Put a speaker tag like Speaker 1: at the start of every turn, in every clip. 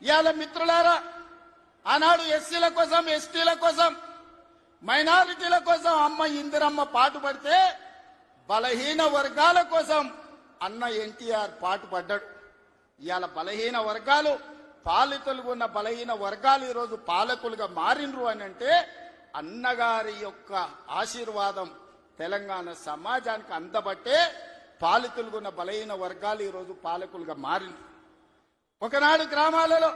Speaker 1: ఇవాళ మిత్రులారా, ఆనాడు ఎస్సీల కోసం, ఎస్టీల కోసం, మైనారిటీల కోసం అమ్మ ఇందిరమ్మ పాటుపడితే బలహీన వర్గాల కోసం అన్న ఎన్టీఆర్ పాటుపడ్డాడు. ఇవాళ బలహీన వర్గాలు, పాలితులుగా ఉన్న బలహీన వర్గాలు ఈరోజు పాలకులుగా మారినరు అని అంటే అన్నగారి యొక్క ఆశీర్వాదం తెలంగాణ సమాజానికి అందబట్టే పాలితులుగా ఉన్న బలహీన వర్గాలు ఈరోజు పాలకులుగా మారినరు. ఒకనాడు గ్రామాలలో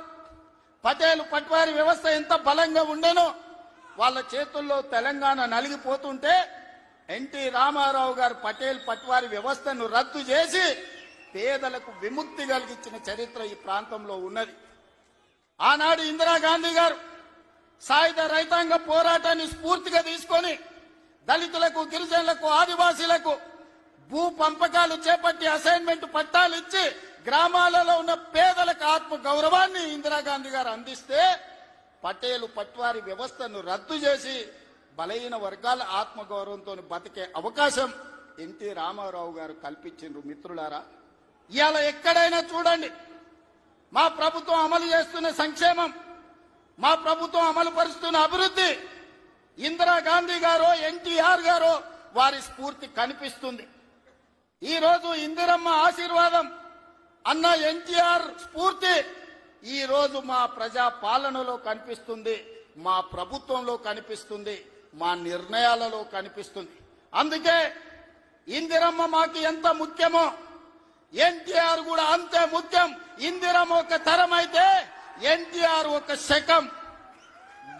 Speaker 1: పటేలు పట్వారి వ్యవస్థ ఎంత బలంగా ఉండేనో వాళ్ళ చేతుల్లో తెలంగాణ నలిగిపోతుంటే ఎన్టీ రామారావు గారు పటేల్ పట్వారి వ్యవస్థను రద్దు చేసి పేదలకు విముక్తి కలిగించిన చరిత్ర ఈ ప్రాంతంలో ఉన్నది. ఆనాడు ఇందిరాగాంధీ గారు సాయుధ రైతాంగ పోరాటాన్ని స్ఫూర్తిగా తీసుకొని దళితులకు, గిరిజనులకు, ఆదివాసీలకు భూ పంపకాలు చేపట్టి అసైన్మెంట్ పట్టాలు ఇచ్చి గ్రామాలలో ఉన్న పేదలకు ఆత్మ గౌరవాన్ని ఇందిరాగాంధీ గారు అందిస్తే పటేలు పట్వారి వ్యవస్థను రద్దు చేసి బలహీన వర్గాల ఆత్మగౌరవంతో బతికే అవకాశం ఎన్టీ రామారావు గారు కల్పించారు. మిత్రులారా, ఇవాళ ఎక్కడైనా చూడండి, మా ప్రభుత్వం అమలు చేస్తున్న సంక్షేమం, మా ప్రభుత్వం అమలు పరుస్తున్న అభివృద్ధి ఇందిరాగాంధీ గారో, ఎన్టీఆర్ గారో వారి స్ఫూర్తి కనిపిస్తుంది. ఈ రోజు ఇందిరమ్మ ఆశీర్వాదం, అన్న ఎన్టీఆర్ స్ఫూర్తి ఈ రోజు మా ప్రజా పాలనలో కనిపిస్తుంది, మా ప్రభుత్వంలో కనిపిస్తుంది, మా నిర్ణయాలలో కనిపిస్తుంది. అందుకే ఇందిరమ్మ మాకు ఎంత ముఖ్యమో ఎన్టీఆర్ కూడా అంతే ముఖ్యం. ఇందిరమ్మ ఒక తరం అయితే ఎన్టీఆర్ ఒక శకం.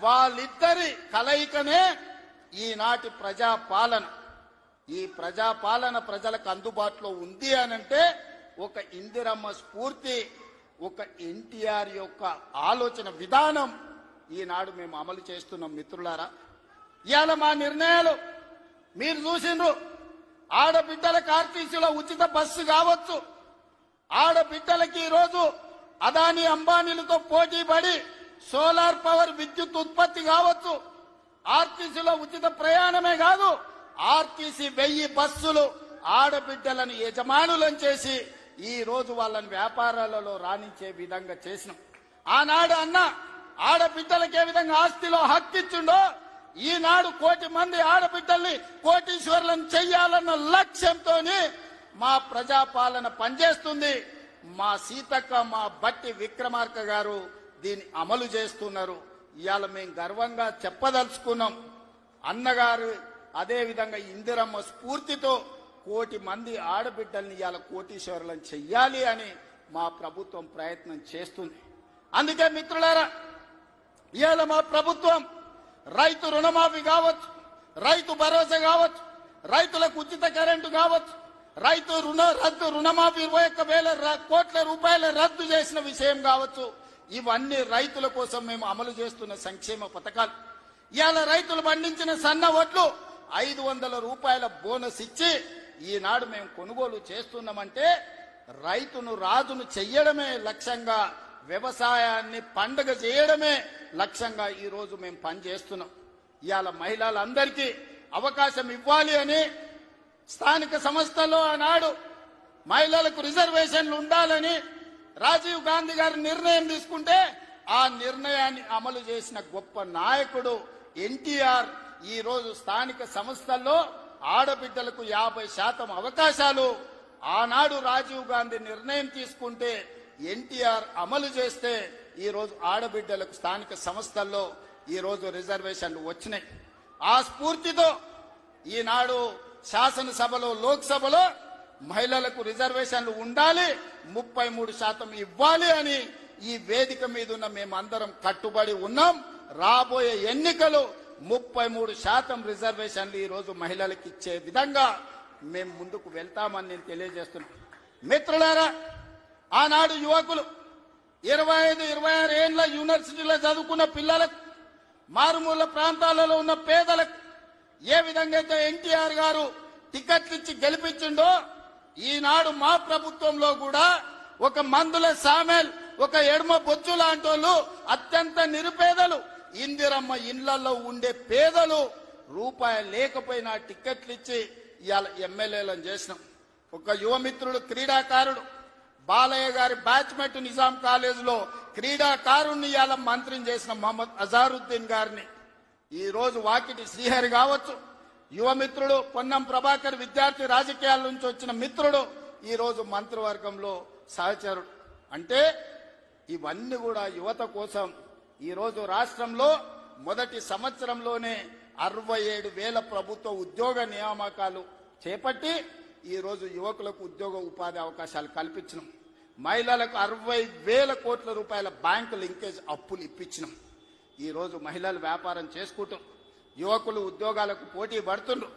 Speaker 1: వాళ్ళిద్దరి కలయికనే ఈనాటి ప్రజాపాలన. ఈ ప్రజాపాలన ప్రజలకు అందుబాటులో ఉంది అనంటే ఒక ఇందిరమ్మ స్ఫూర్తి, ఒక ఎన్టీఆర్ యొక్క ఆలోచన విధానం ఈనాడు మేము అమలు చేస్తున్నాం. మిత్రులారా, ఇవాళ మా నిర్ణయాలు మీరు చూసిండ్రు. ఆడబిడ్డలకు ఆర్టీసీలో ఉచిత బస్సు కావచ్చు, ఆడబిడ్డలకి ఈరోజు అదానీ అంబానీలతో పోటీ పడి సోలార్ పవర్ విద్యుత్ ఉత్పత్తి కావచ్చు, ఆర్టీసీలో ఉచిత ప్రయాణమే కాదు, ఆర్టీసీ 1000 బస్సులు ఆడబిడ్డలను యజమానులను చేసి ఈ రోజు వాళ్ళని వ్యాపారాలలో రాణించే విధంగా చేసినాం. ఆనాడు అన్న ఆడబిడ్డలకు ఏ విధంగా ఆస్తిలో హక్కిచ్చిండో ఈనాడు 1 కోటి మంది ఆడబిడ్డల్ని కోటీశ్వరులను చెయ్యాలన్న లక్ష్యంతో మా ప్రజాపాలన పనిచేస్తుంది. మా సీతక్క, మా బట్టి విక్రమార్క గారు దీన్ని అమలు చేస్తున్నారు. ఇవాళ మేము గర్వంగా చెప్పదలుచుకున్నాం, అన్నగారు అదే విధంగా ఇందిరమ్మ స్ఫూర్తితో 1 కోటి మంది ఆడబిడ్డల్ని ఇవాళ కోటీశ్వరులను చెయ్యాలి అని మా ప్రభుత్వం ప్రయత్నం చేస్తుంది. అందుకే మిత్రులారా, ఇవాళ మా ప్రభుత్వం రైతు రుణమాఫీ కావచ్చు, రైతు భరోసా కావచ్చు, రైతులకు ఉచిత కరెంటు కావచ్చు, రైతు రుణమాఫీ 21,000 కోట్ల రూపాయల రద్దు చేసిన విషయం కావచ్చు, ఇవన్నీ రైతుల కోసం మేము అమలు చేస్తున్న సంక్షేమ పథకాలు. ఇవాళ రైతులు పండించిన సన్న వడ్లు 500 రూపాయల బోనస్ ఇచ్చి ఈనాడు మేము కొనుగోలు చేస్తున్నామంటే రైతును రాజును చెయ్యడమే లక్ష్యంగా, వ్యవసాయాన్ని పండుగ చేయడమే లక్ష్యంగా ఈ రోజు మేము పనిచేస్తున్నాం. ఇవాళ మహిళలందరికీ అవకాశం ఇవ్వాలి అని స్థానిక సంస్థల్లో ఆనాడు మహిళలకు రిజర్వేషన్లు ఉండాలని రాజీవ్ గాంధీ గారు నిర్ణయం తీసుకుంటే ఆ నిర్ణయాన్ని అమలు చేసిన గొప్ప నాయకుడు ఎన్టీఆర్. ఈ రోజు స్థానిక సంస్థల్లో ఆడబిడ్డలకు 50% అవకాశాలు ఆనాడు రాజీవ్ గాంధీ నిర్ణయం తీసుకుంటే ఎన్టీఆర్ అమలు చేస్తే ఈ రోజు ఆడబిడ్డలకు స్థానిక సంస్థల్లో ఈ రోజు రిజర్వేషన్లు వచ్చినాయి. ఆ స్ఫూర్తితో ఈనాడు శాసనసభలో, లోక్సభలో మహిళలకు రిజర్వేషన్లు ఉండాలి, 33% ఇవ్వాలి అని ఈ వేదిక మీద ఉన్న మేమందరం కట్టుబడి ఉన్నాం. రాబోయే ఎన్నికలు 33% రిజర్వేషన్లు ఈ రోజు మహిళలకు ఇచ్చే విధంగా మేము ముందుకు వెళ్తామని నేను తెలియజేస్తున్నాను. మిత్రులారా, ఆనాడు యువకులు 25-26 ఏళ్ల యూనివర్సిటీలో చదువుకున్న పిల్లలకు, మారుమూల ప్రాంతాలలో ఉన్న పేదలకు ఏ విధంగా అయితే ఎన్టీఆర్ గారు టికెట్లు ఇచ్చి గెలిపించిండో ఈనాడు మా ప్రభుత్వంలో కూడా ఒక మందుల సామెల్, ఒక ఎడమ బొచ్చు లాంటి వాళ్ళు, అత్యంత నిరుపేదలు, ఇందిరమ్మ ఇండ్లలో ఉండే పేదలు రూపాయి లేకపోయినా టికెట్లు ఇచ్చి ఇవాళ ఎమ్మెల్యేలను చేసినాం. ఒక యువమిత్రుడు, క్రీడాకారుడు బాలయ్య గారి బ్యాచ్మెట్ నిజాం కాలేజీలో క్రీడాకారుణ్ణి ఇవాళ మంత్రిని చేసిన మహమ్మద్ అజారుద్దీన్ గారిని, ఈ రోజు వాకిటి శ్రీహరి కావచ్చు, యువమిత్రుడు పొన్నం ప్రభాకర్ విద్యార్థి రాజకీయాల నుంచి వచ్చిన మిత్రుడు, ఈ రోజు మంత్రివర్గంలో సహచరుడు. అంటే ఇవన్నీ కూడా యువత కోసం. ఈ రోజు రాష్ట్రంలో మొదటి సంవత్సరంలోనే 67,000 ప్రభుత్వ ఉద్యోగ నియామకాలు చేపట్టి ఈ రోజు యువకులకు ఉద్యోగ ఉపాధి అవకాశాలు కల్పించినాం. మహిళలకు 60,000 కోట్ల రూపాయల బ్యాంకు లింకేజ్ అప్పులు ఇప్పించినాం. ఈ రోజు మహిళలు వ్యాపారం చేసుకుంటూ, యువకులు ఉద్యోగాలకు పోటీ పడుతుండ్రు,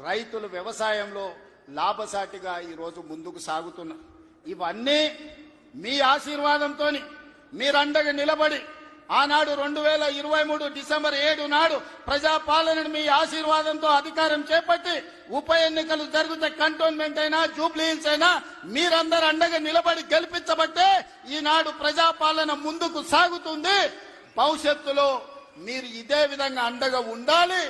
Speaker 1: రైతులు వ్యవసాయంలో లాభసాటిగా ఈ రోజు ముందుకు సాగుతున్నారు. ఇవన్నీ మీ ఆశీర్వాదంతో మీరండగా నిలబడి ఆనాడు 2023 డిసెంబర్ 7 నాడు ప్రజాపాలనను మీ ఆశీర్వాదంతో అధికారం చేపట్టి ఉప ఎన్నికలు జరిగితే కంటోన్మెంట్ అయినా జూబ్లీ హిల్స్ అయినా మీరందరూ అండగా నిలబడి గెలిపించబట్టే ఈనాడు ప్రజాపాలన ముందుకు సాగుతుంది. భవిష్యత్తులో మీరు ఇదే విధంగా అండగా ఉండాలి.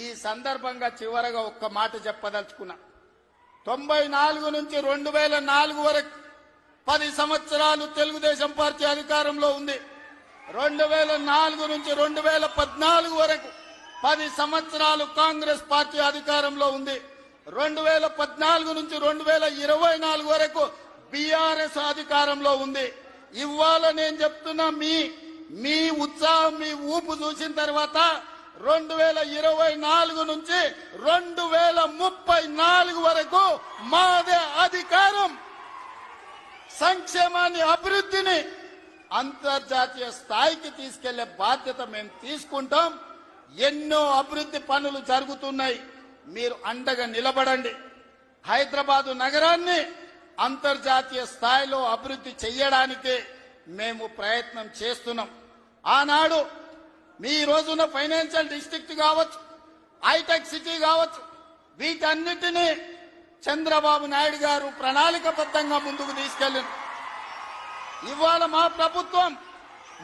Speaker 1: ఈ సందర్భంగా చివరగా ఒక్క మాట చెప్పదలుచుకున్నా. 94 నుంచి 2004 వరకు 10 సంవత్సరాలు తెలుగుదేశం పార్టీ అధికారంలో ఉంది. 2004 నుంచి 2014 వరకు 10 సంవత్సరాలు కాంగ్రెస్ పార్టీ అధికారంలో ఉంది. 2014 నుంచి 2024 వరకు బీఆర్ఎస్ అధికారంలో ఉంది. ఇవాళ నేను చెప్తున్నా, మీ ఉత్సాహం, మీ ఊపు చూసిన తర్వాత 2024 నుంచి 2034 వరకు మాదే అధికారం. సంక్షేమాన్ని, అభివృద్ధిని అంతర్జాతీయ స్థాయికి తీసుకెళ్లే బాధ్యత మేము తీసుకుంటాం. ఎన్నో అభివృద్ధి పనులు జరుగుతున్నాయి, మీరు అండగా నిలబడండి. హైదరాబాదు నగరాన్ని అంతర్జాతీయ స్థాయిలో అభివృద్ధి చేయడానికి మేము ప్రయత్నం చేస్తున్నాం. ఆనాడు మీ రోజున ఫైనాన్షియల్ డిస్ట్రిక్ట్ కావచ్చు, హైటెక్ సిటీ కావచ్చు, వీటన్నిటినీ చంద్రబాబు నాయుడు గారు ప్రణాళికబద్ధంగా ముందుకు తీసుకెళ్లింది. ఇవాళ మా ప్రభుత్వం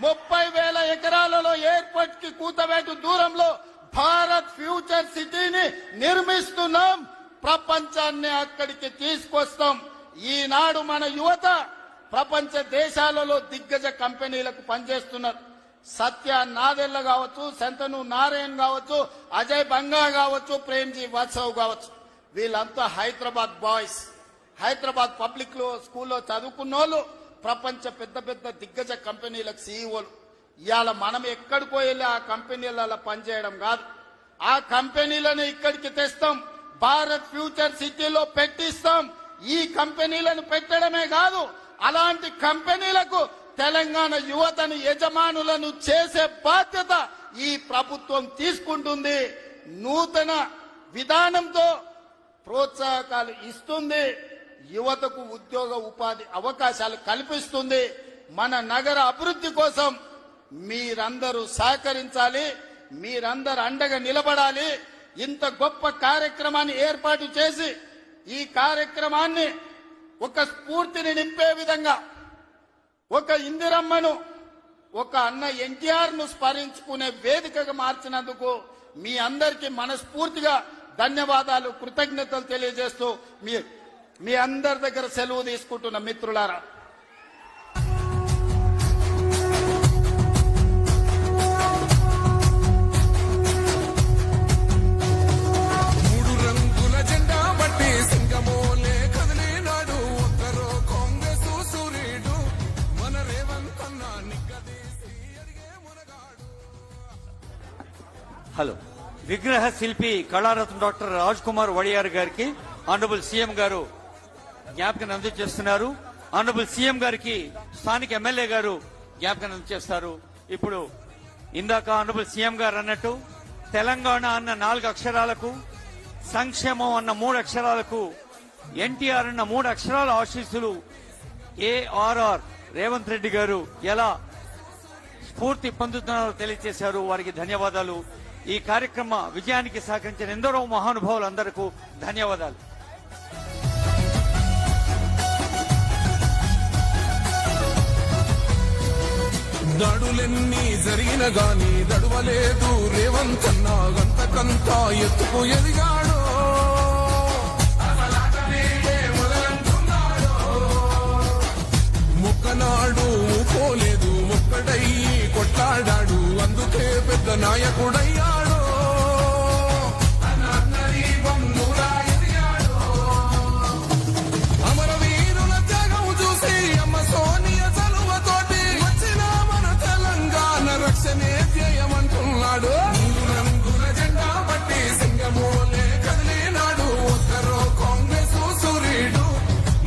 Speaker 1: 30,000 ఎకరాలలో ఎయిర్పోర్ట్ కి కూతవేటు దూరంలో భారత్ ఫ్యూచర్ సిటీని నిర్మిస్తున్నాం. ప్రపంచాన్ని అక్కడికి తీసుకొస్తాం. ఈనాడు మన యువత ప్రపంచ దేశాలలో దిగ్గజ కంపెనీలకు పనిచేస్తున్నారు. సత్య నాదెళ్ల కావచ్చు, శంతను నారాయణ్ కావచ్చు, అజయ్ బంగా కావచ్చు, ప్రేమ్జీ వాత్సవ్ కావచ్చు, వీళ్ళంతా హైదరాబాద్ బాయ్స్. హైదరాబాద్ పబ్లిక్ స్కూల్లో చదువుకున్న వాళ్ళు ప్రపంచ పెద్ద పెద్ద దిగ్గజ కంపెనీలకు సీఈఓలు. ఇవాళ మనం ఎక్కడికో వెళ్ళి ఆ కంపెనీలలో పనిచేయడం కాదు, ఆ కంపెనీలను ఇక్కడికి తెస్తాం, భారత్ ఫ్యూచర్ సిటీలో పెట్టిస్తాం. ఈ కంపెనీలను పెట్టడమే కాదు, అలాంటి కంపెనీలకు తెలంగాణ యువతను యజమానులను చేసే బాధ్యత ఈ ప్రభుత్వం తీసుకుంటుంది. నూతన విధానంతో ప్రోత్సాహకాలు ఇస్తుంది, యువతకు ఉద్యోగ ఉపాధి అవకాశాలు కల్పిస్తుంది. మన నగర అభివృద్ధి కోసం మీరందరూ సహకరించాలి, మీరందరూ అండగా నిలబడాలి. ఇంత గొప్ప కార్యక్రమాన్ని ఏర్పాటు చేసి ఈ కార్యక్రమాన్ని ఒక స్ఫూర్తిని నింపే విధంగా, ఒక ఇందిరమ్మను, ఒక అన్న ఎన్టీఆర్ ను స్మరించుకునే వేదికగా మార్చినందుకు మీ అందరికీ మనస్ఫూర్తిగా ధన్యవాదాలు, కృతజ్ఞతలు తెలియజేస్తూ మీ అందరి దగ్గర సెలవు తీసుకుంటున్న మిత్రులారా.
Speaker 2: హలో. విగ్రహ శిల్పి కళారత్న డాక్టర్ రాజ్ కుమార్ వడియార్ గారికి ఆనరబుల్ సీఎం గారు జ్ఞాపకం అందజేస్తున్నారు. ఆనరబుల్ సీఎం గారికి స్థానిక ఎమ్మెల్యే గారు జ్ఞాపకం అందజేస్తారు. ఇప్పుడు ఇందాక ఆనరబుల్ సీఎం గారు అన్నట్టు తెలంగాణ అన్న 4 అక్షరాలకు, సంక్షేమం అన్న 3 అక్షరాలకు, ఎన్టీఆర్ అన్న 3 అక్షరాల ఆశీస్సులు ఏఆర్ఆర్ రేవంత్ రెడ్డి గారు ఎలా స్ఫూర్తి పొందుతున్నారో తెలియజేశారు. వారికి ధన్యవాదాలు. ఈ కార్యక్రమ విజయానికి సహకరించిన ఎందరో మహానుభావులందరికీ ధన్యవాదాలు.
Speaker 3: దాడులెన్ని జరిగిన గాని దడువలేదు రేవంత్ అన్న, గంతకంతా ఎత్తుకు ఎదిగాడు. ఏనాడు పోలేదు ఒక్కడయ్యి కొట్లాడాడు అందుకే పెద్ద నాయకుడయ్యాడు అమరవీరుల త్యాగం చూసి అమ్మ సోనియ చలువతోటి వచ్చిన మన తెలంగాణ రక్షణే ధ్యేయమంటున్నాడు రంగుల జెండా పట్టి సింగమోలే కదిలినాడు ఒక్కరో కాంగ్రెస్ సూర్యుడు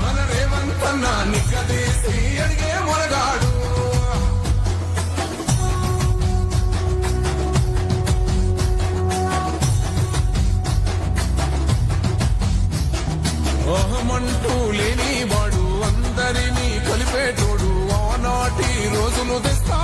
Speaker 3: మన రేవంత్ అన్న నిక్కదీసి అడిగే మొరగాడు అహమంటూ లేని వాడు అందరినీ కలిపేటోడు ఆనాటి రోజులు తెస్తా